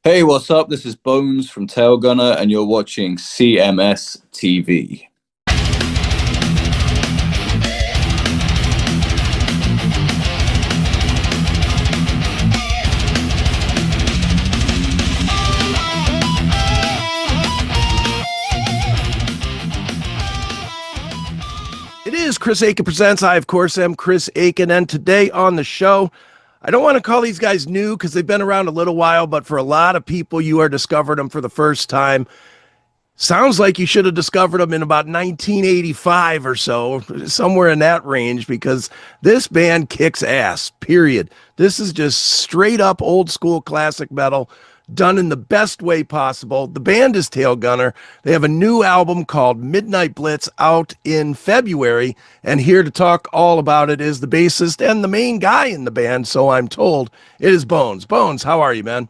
Hey, what's up? This is Bones from Tailgunner, and you're watching CMS TV. It is Chris Akin Presents. I, of course, am Chris Akin, and today on the show, I don't want to call these guys new because they've been around a little while, but for a lot of people, you are discovering them for the first time. Sounds like you should have discovered them in about 1985 or so, somewhere in that range, because this band kicks ass, period. This is just straight up old school classic metal done in the best way possible. The band is Tailgunner. They have a new album called Midnight Blitz out in February, and here to talk all about it is the bassist and the main guy in the band, so I'm told. It is Bones. Bones, how are you, man?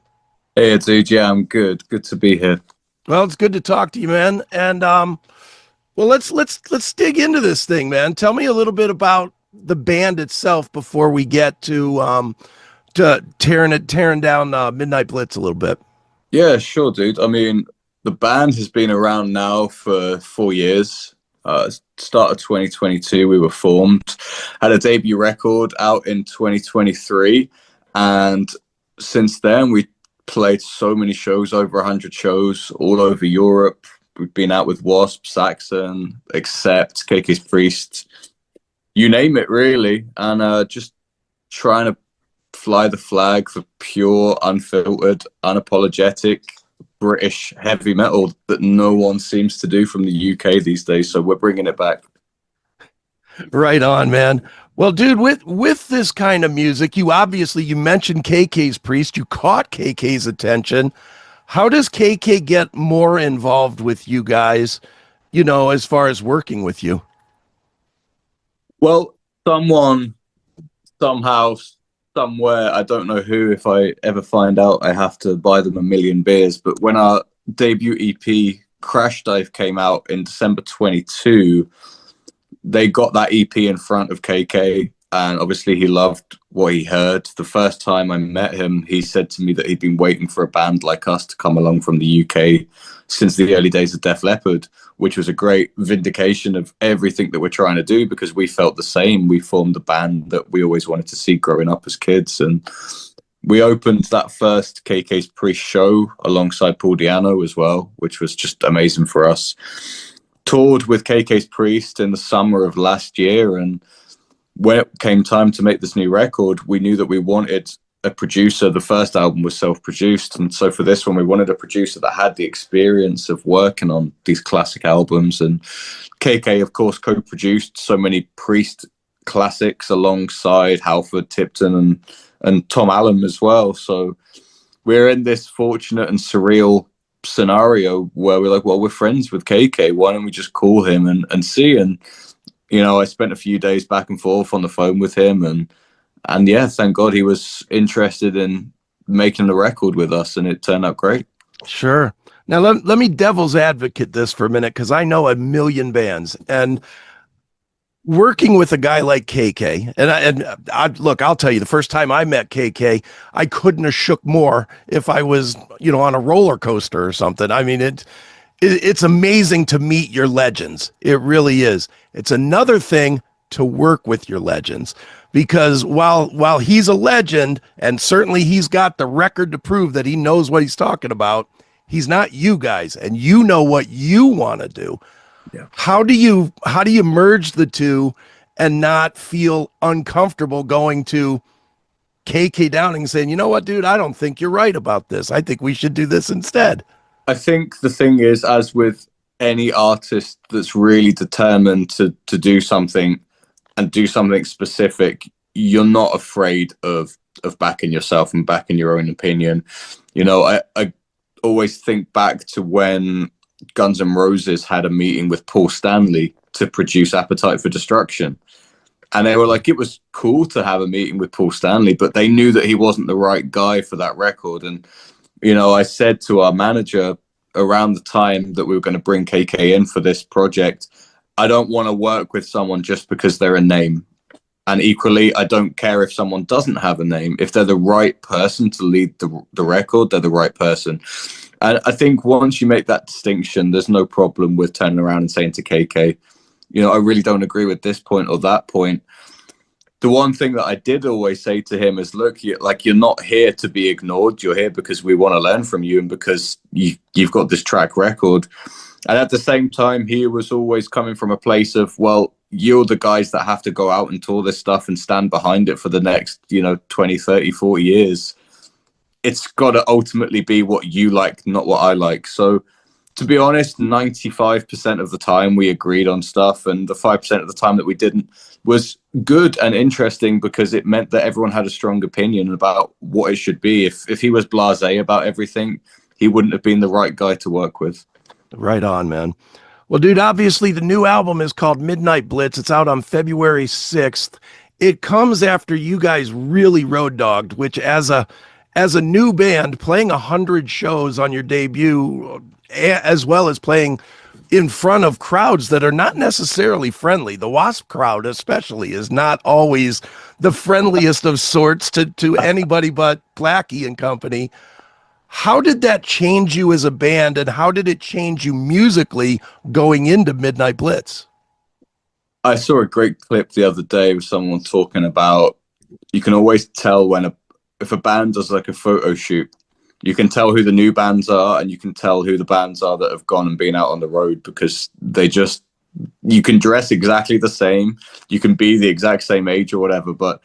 Hey, dude. Yeah, I'm good. Good to be here. Well, it's good to talk to you, man. And well, let's dig into this thing, man. Tell me a little bit about the band itself before we get to tearing down Midnight Blitz a little bit. Yeah, sure, dude. I mean, the band has been around now for 4 years. Start of 2022, we were formed. Had a debut record out in 2023, and since then we played so many shows, over 100 shows all over Europe. We've been out with WASP, Saxon, Accept, KK's Priest, you name it, really. And just trying to fly the flag for pure, unfiltered, unapologetic British heavy metal that no one seems to do from the UK these days. So we're bringing it back. Right on, man. Well, dude, with this kind of music, you mentioned KK's Priest, you caught KK's attention. How does KK get more involved with you guys, as far as working with you? Well, someone, somehow, somewhere, I don't know who, if I ever find out, I have to buy them a million beers. But when our debut EP, Crash Dive, came out in December 22, they got that EP in front of KK, and obviously he loved what he heard. The first time I met him, he said to me that he'd been waiting for a band like us to come along from the UK since the early days of Def Leppard, which was a great vindication of everything that we're trying to do, because we felt the same. We formed the band that we always wanted to see growing up as kids, and we opened that first KK's Priest show alongside Paul Diano as well, which was just amazing for us. Toured with KK's Priest in the summer of last year, and when it came time to make this new record, we knew that we wanted a producer. The first album was self-produced, and so for this one we wanted a producer that had the experience of working on these classic albums. And KK, of course, co-produced so many Priest classics alongside Halford, Tipton, and Tom Allen as well. So we're in this fortunate and surreal scenario where we're like, well, we're friends with KK, why don't we just call him and see? And I spent a few days back and forth on the phone with him, and yeah, thank God he was interested in making the record with us, and it turned out great. Sure. Now let me devil's advocate this for a minute, because I know a million bands, and working with a guy like KK, and look, I'll tell you, the first time I met KK, I couldn't have shook more if I was, on a roller coaster or something. I mean, it's amazing to meet your legends. It really is. It's another thing to work with your legends, because while he's a legend, and certainly he's got the record to prove that he knows what he's talking about, he's not you guys, and you know what you want to do. Yeah. How do you merge the two and not feel uncomfortable going to KK Downing and saying, you know what, dude, I don't think you're right about this. I think we should do this instead. I think the thing is, as with any artist that's really determined to do something and do something specific, you're not afraid of backing yourself and backing your own opinion. I always think back to when Guns N' Roses had a meeting with Paul Stanley to produce Appetite for Destruction. And they were like, it was cool to have a meeting with Paul Stanley, but they knew that he wasn't the right guy for that record. And, I said to our manager around the time that we were going to bring KK in for this project, I don't want to work with someone just because they're a name. And equally, I don't care if someone doesn't have a name. If they're the right person to lead the record, they're the right person. And I think once you make that distinction, there's no problem with turning around and saying to KK, you know, I really don't agree with this point or that point. The one thing that I did always say to him is, look, you're not here to be ignored. You're here because we want to learn from you and because you've got this track record. And at the same time, he was always coming from a place of, well, you're the guys that have to go out and tour this stuff and stand behind it for the next, 20, 30, 40 years. It's got to ultimately be what you like, not what I like. So to be honest, 95% of the time we agreed on stuff, and the 5% of the time that we didn't was good and interesting because it meant that everyone had a strong opinion about what it should be. If he was blasé about everything, he wouldn't have been the right guy to work with. Right on, man. Well, dude, obviously the new album is called Midnight Blitz. It's out on February 6th. It comes after you guys really road dogged, which as a new band playing 100 shows on your debut, as well as playing in front of crowds that are not necessarily friendly. The WASP crowd especially is not always the friendliest of sorts to anybody but Blackie and company. How did that change you as a band, and how did it change you musically going into Midnight Blitz? I saw a great clip the other day with someone talking about, you can always tell if a band does like a photo shoot, you can tell who the new bands are and you can tell who the bands are that have gone and been out on the road, because you can dress exactly the same, you can be the exact same age or whatever, but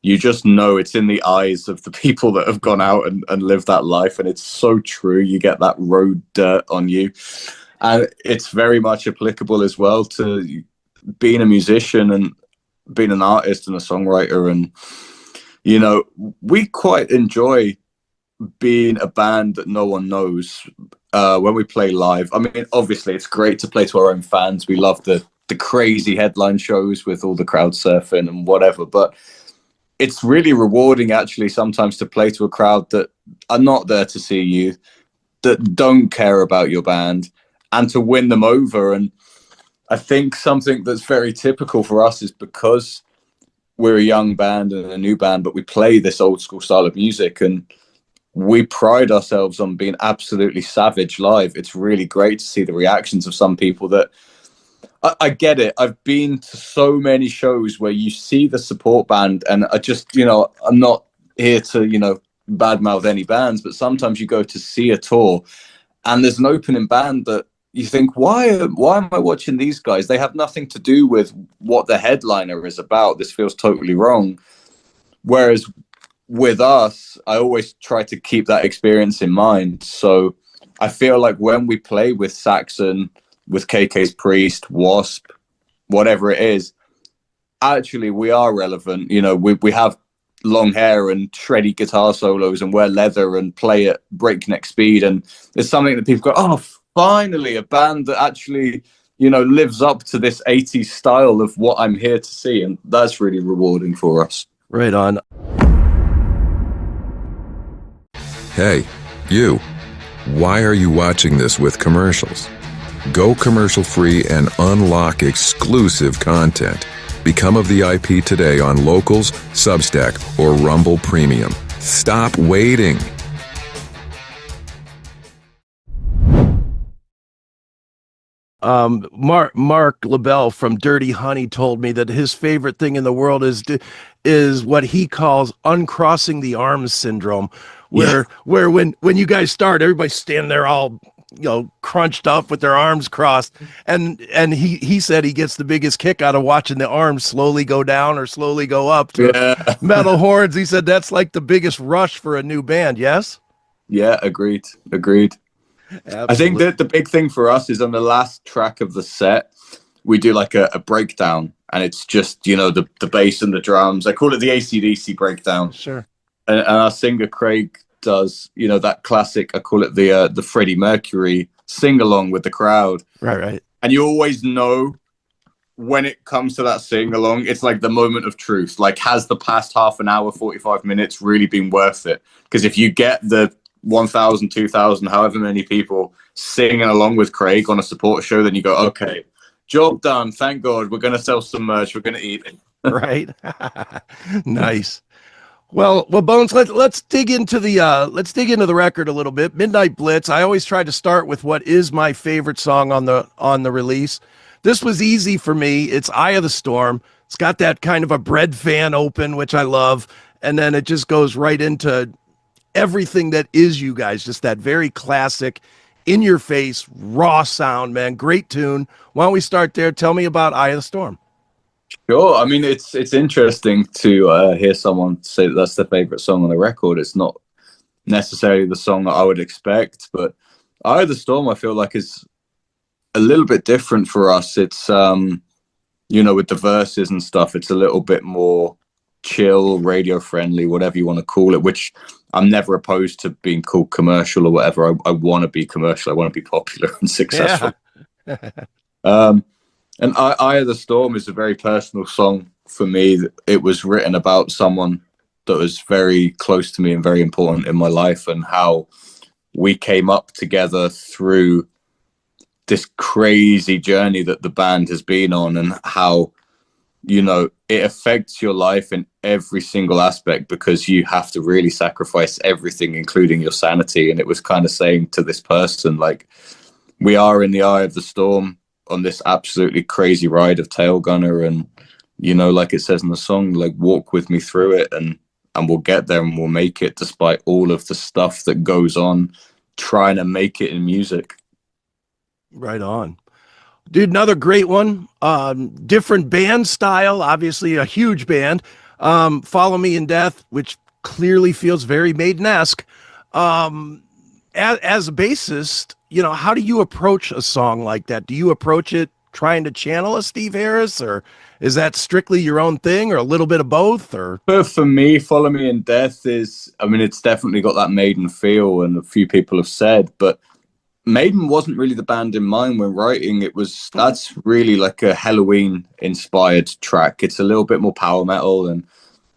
you just know it's in the eyes of the people that have gone out and lived that life. And it's so true. You get that road dirt on you. And it's very much applicable as well to being a musician and being an artist and a songwriter. And, we quite enjoy being a band that no one knows when we play live. I mean, obviously, it's great to play to our own fans. We love the crazy headline shows with all the crowd surfing and whatever. But it's really rewarding, actually, sometimes to play to a crowd that are not there to see you, that don't care about your band, and to win them over. And I think something that's very typical for us is because we're a young band and a new band, but we play this old school style of music, and we pride ourselves on being absolutely savage live. It's really great to see the reactions of some people that I get it. I've been to so many shows where you see the support band, and I just, I'm not here to, badmouth any bands, but sometimes you go to see a tour and there's an opening band that you think, why am I watching these guys? They have nothing to do with what the headliner is about. This feels totally wrong. Whereas with us, I always try to keep that experience in mind. So I feel like when we play with Saxon, with KK's Priest, WASP, whatever it is, actually we are relevant. We have long hair and shreddy guitar solos and wear leather and play at breakneck speed. And it's something that people go, oh, finally, a band that actually, lives up to this 80s style of what I'm here to see. And that's really rewarding for us. Right on. Hey, you. Why are you watching this with commercials? Go commercial free and unlock exclusive content. Become a VIP today on Locals, Substack, or Rumble Premium. Stop waiting. Mark LaBelle from Dirty Honey told me that his favorite thing in the world is what he calls uncrossing the arms syndrome, where when you guys start, everybody's standing there all crunched up with their arms crossed, and he said he gets the biggest kick out of watching the arms slowly go down or slowly go up to metal horns. He said that's like the biggest rush for a new band. Yes. Yeah, agreed. Absolutely. I think that the big thing for us is on the last track of the set, we do like a breakdown, and it's just, the bass and the drums. I call it the AC/DC breakdown. Sure. And our singer Craig does, that classic, I call it the Freddie Mercury sing along with the crowd. Right. And you always know when it comes to that sing along, it's like the moment of truth. Like, has the past half an hour, 45 minutes really been worth it? Because if you get the 1,000, 2,000, however many people singing along with Craig on a support show, then you go, okay, job done. Thank God. We're going to sell some merch. We're going to eat. Right. Nice. Well, Bones, let's dig into the record a little bit. Midnight Blitz. I always try to start with what is my favorite song on the release. This was easy for me. It's Eye of the Storm. It's got that kind of a bread fan open, which I love, and then it just goes right into everything that is you guys. Just that very classic, in your face, raw sound, man. Great tune. Why don't we start there? Tell me about Eye of the Storm. Sure. I mean, it's interesting to hear someone say that that's their favorite song on the record. It's not necessarily the song that I would expect, but Eye of the Storm, I feel like, is a little bit different for us. It's with the verses and stuff, it's a little bit more chill, radio friendly, whatever you want to call it, which I'm never opposed to being called commercial or whatever. I want to be commercial. I want to be popular and successful. Yeah. And Eye of the Storm is a very personal song for me. It was written about someone that was very close to me and very important in my life, and how we came up together through this crazy journey that the band has been on, and how, it affects your life in every single aspect because you have to really sacrifice everything, including your sanity. And it was kind of saying to this person, like, we are in the eye of the storm on this absolutely crazy ride of Tailgunner, and like it says in the song, like, walk with me through it, and we'll get there and we'll make it, despite all of the stuff that goes on trying to make it in music. Right on, dude. Another great one. Different band style, obviously a huge band. Follow Me in Death, which clearly feels very Maiden-esque. As a bassist, how do you approach a song like that? Do you approach it trying to channel a Steve Harris, or is that strictly your own thing, or a little bit of both? Or for me, Follow Me in Death is, I mean, it's definitely got that Maiden feel, and a few people have said, but Maiden wasn't really the band in mind when writing. That's really like a Halloween inspired track. It's a little bit more power metal, and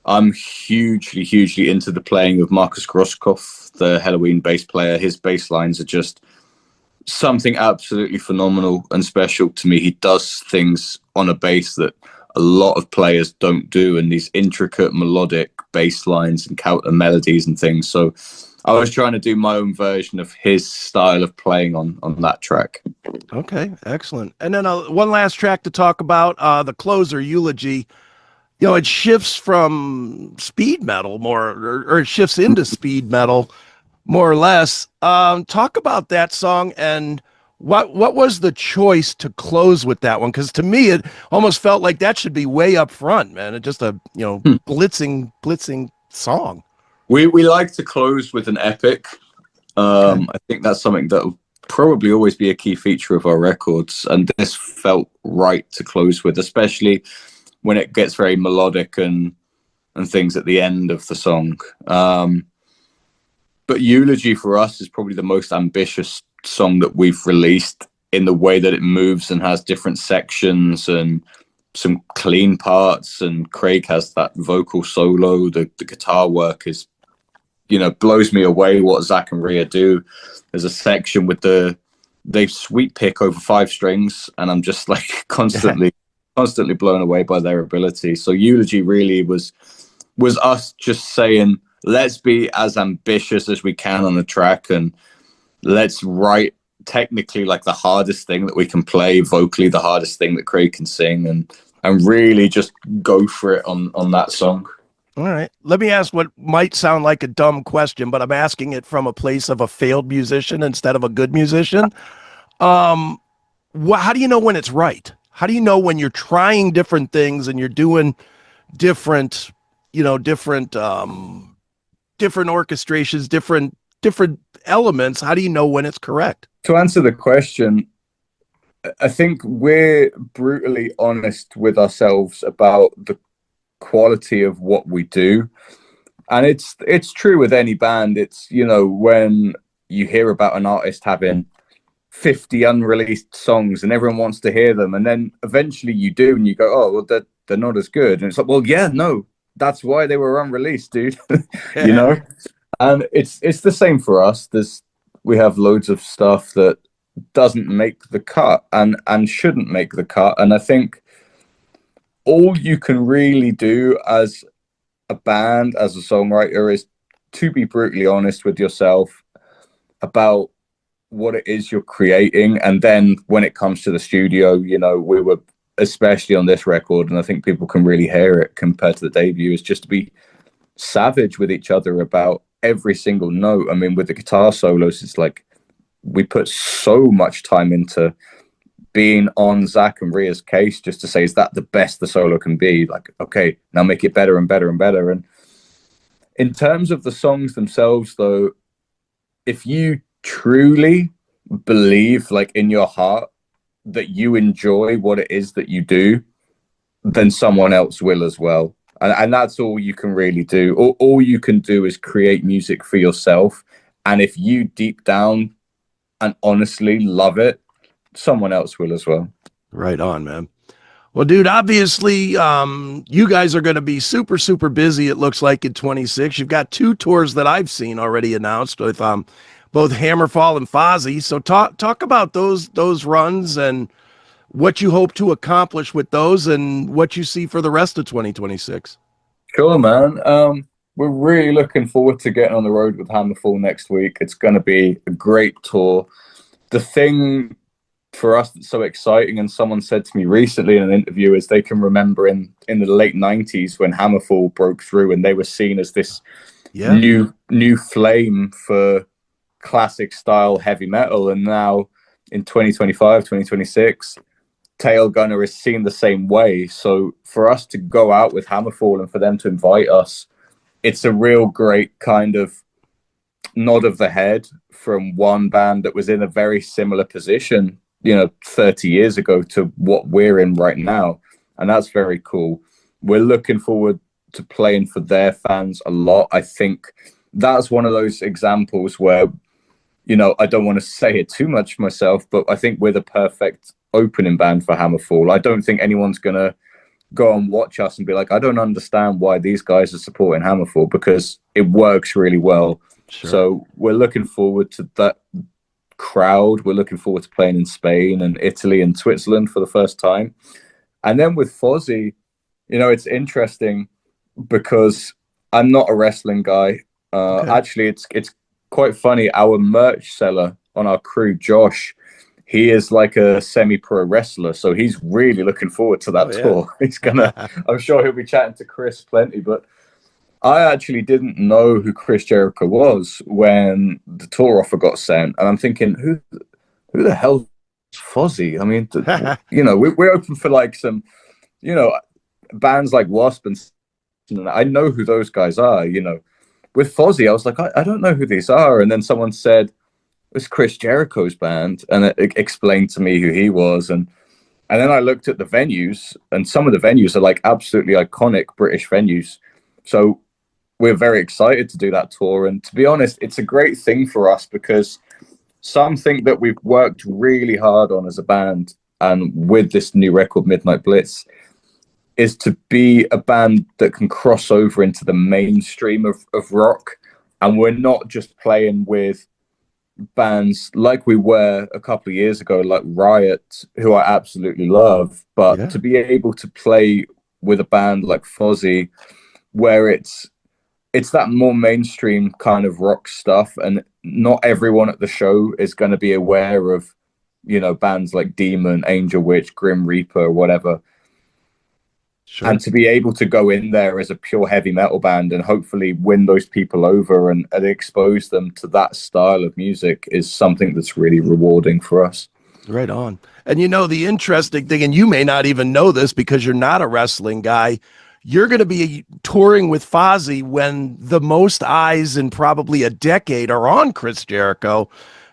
I'm hugely, hugely into the playing of Marcus Groskopf, the Halloween bass player. His bass lines are just something absolutely phenomenal and special to me. He does things on a bass that a lot of players don't do, and these intricate melodic bass lines and counter melodies and things. So I was trying to do my own version of his style of playing on that track. Okay, excellent. And then one last track to talk about, the closer, Eulogy. It shifts from speed metal or it shifts into speed metal, more or less. Talk about that song, and what was the choice to close with that one? Because to me, it almost felt like that should be way up front, man. It's just a blitzing song. We like to close with an epic. Okay. I think that's something that will probably always be a key feature of our records, and this felt right to close with, especially when it gets very melodic and things at the end of the song. But Eulogy for us is probably the most ambitious song that we've released, in the way that it moves and has different sections and some clean parts, and Craig has that vocal solo. The guitar work is, blows me away what Zach and Rhea do. There's a section with they sweep pick over 5 strings, and I'm just like constantly blown away by their ability. So Eulogy really was us just saying, let's be as ambitious as we can on the track, and let's write technically like the hardest thing that we can play, vocally the hardest thing that Craig can sing, and really just go for it on that song. All right. Let me ask what might sound like a dumb question, but I'm asking it from a place of a failed musician instead of a good musician. How do you know when it's right? How do you know when you're trying different things and you're doing different orchestrations, different elements? How do you know when it's correct? To answer the question, I think we're brutally honest with ourselves about the quality of what we do, and it's true with any band. It's, when you hear about an artist having 50 unreleased songs and everyone wants to hear them, and then eventually you do, and you go, oh well, they're not as good, and it's like, well, yeah, no, that's why they were unreleased, dude. And it's the same for us. We have loads of stuff that doesn't make the cut and shouldn't make the cut, and I think all you can really do as a band, as a songwriter, is to be brutally honest with yourself about what it is you're creating. And then when it comes to the studio, you know, we were, especially on this record, and I think people can really hear it compared to the debut, is just to be savage with each other about every single note. I mean, with the guitar solos, it's like we put so much time into being on Zach and Rhea's case just to say, is that the best the solo can be? Like, okay, now make it better and better and better. And in terms of the songs themselves, though, if you truly believe, like in your heart, that you enjoy what it is that you do, then someone else will as well. And that's all you can really do. All you can do is create music for yourself. And if you deep down and honestly love it, someone else will as well. Right on, man. Well, dude, obviously, you guys are going to be super, super busy, it looks like, in 26. You've got 2 tours that I've seen already announced with both Hammerfall and Fozzy. So talk about those runs and what you hope to accomplish with those and what you see for the rest of 2026. Sure, man. We're really looking forward to getting on the road with Hammerfall next week. It's going to be a great tour. The thing for us that's so exciting, and someone said to me recently in an interview, is they can remember in the late 90s when Hammerfall broke through and they were seen as this new flame for classic style heavy metal. And now in 2025, 2026, Tailgunner is seen the same way. So for us to go out with Hammerfall and for them to invite us, it's a real great kind of nod of the head from one band that was in a very similar position, you know, 30 years ago to what we're in right now. And that's very cool. We're looking forward to playing for their fans a lot. I think that's one of those examples where, you know, I don't want to say it too much myself, but I think we're the perfect opening band for Hammerfall. I don't think anyone's going to go and watch us and be like, I don't understand why these guys are supporting Hammerfall, because it works really well. Sure. So we're looking forward to that crowd. We're looking forward to playing in Spain and Italy and Switzerland for the first time. And then with Fozzy, you know, it's interesting because I'm not a wrestling guy. Okay. Actually, it's quite funny. Our merch seller on our crew, Josh, he is like a semi-pro wrestler, so he's really looking forward to that tour. He's gonna, I'm sure he'll be chatting to Chris plenty, but I actually didn't know who Chris Jericho was when the tour offer got sent, and I'm thinking, who the hell is Fozzy? I mean, you know, we're open for like some, you know, bands like WASP, and I know who those guys are. You know, with Fozzy, I was like, I don't know who these are, and then someone said, it's Chris Jericho's band, and it explained to me who he was, and then I looked at the venues, and some of the venues are like absolutely iconic British venues. So we're very excited to do that tour, and to be honest, it's a great thing for us because something that we've worked really hard on as a band, and with this new record, Midnight Blitz, is to be a band that can cross over into the mainstream of rock, and we're not just playing with bands like we were a couple of years ago, like Riot, who I absolutely love, but to be able to play with a band like Fozzy, where it's that more mainstream kind of rock stuff, and not everyone at the show is going to be aware of, you know, bands like Demon, Angel Witch, Grim Reaper, or whatever. Sure. And to be able to go in there as a pure heavy metal band and hopefully win those people over and expose them to that style of music is something that's really rewarding for us. Right on. And you know, the interesting thing, and you may not even know this because you're not a wrestling guy, you're going to be touring with Fozzy when the most eyes in probably a decade are on Chris Jericho.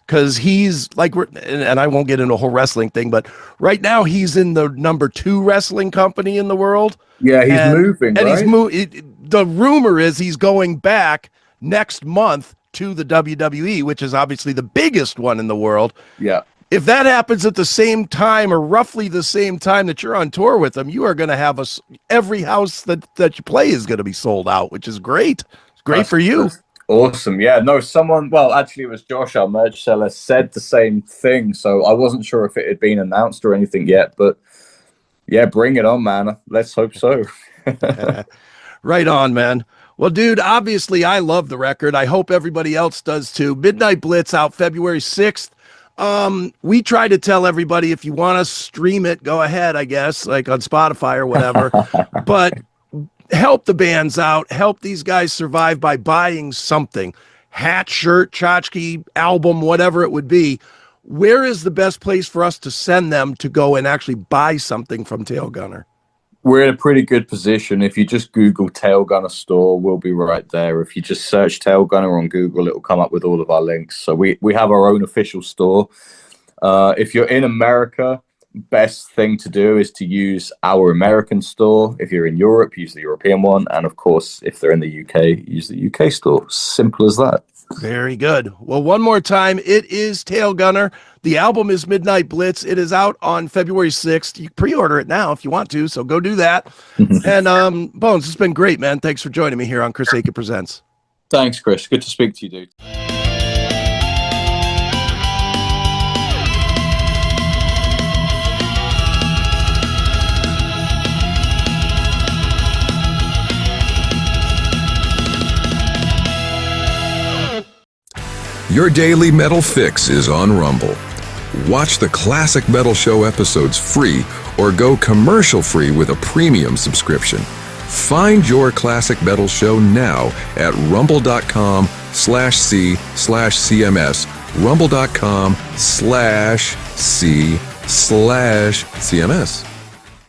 Because he's like, and I won't get into a whole wrestling thing, but right now he's in the #2 wrestling company in the world. Yeah, he's moving, and right? The rumor is he's going back next month to the WWE, which is obviously the biggest one in the world. Yeah. If that happens at the same time or roughly the same time that you're on tour with him, you are going to have every house that you play is going to be sold out, which is great. It's great for you. Awesome. Yeah, no, well, actually it was Josh, our merch seller, said the same thing. So I wasn't sure if it had been announced or anything yet, but Yeah, bring it on, man. Let's hope so. Right on, man. Well, dude, obviously I love the record. I hope everybody else does too. Midnight Blitz out February 6th. We try to tell everybody if you want to stream it, go ahead, I guess, like on Spotify or whatever. But help the bands out, help these guys survive by buying something. Hat, shirt, tchotchke, album, whatever it would be. Where is the best place for us to send them to go and actually buy something from Tailgunner? We're in a pretty good position. If you just Google Tailgunner store, we'll be right there. If you just search Tailgunner on Google, it'll come up with all of our links. So we have our own official store. If you're in America, best thing to do is to use our American store. If you're in Europe, use the European one. And of course, if they're in the UK, use the UK store. Simple as that. Very good. Well, one more time, it is Tailgunner. The album is Midnight Blitz. It is out on February 6th. You can pre-order it now if you want to, so go do that. And Bones, it's been great, man. Thanks for joining me here on CHRIS Akin Presents. Thanks, Chris. Good to speak to you, dude. Your daily metal fix is on Rumble. Watch the Classic Metal Show episodes free or go commercial free with a premium subscription. Find your Classic Metal Show now at rumble.com/c/CMS, rumble.com/c/CMS.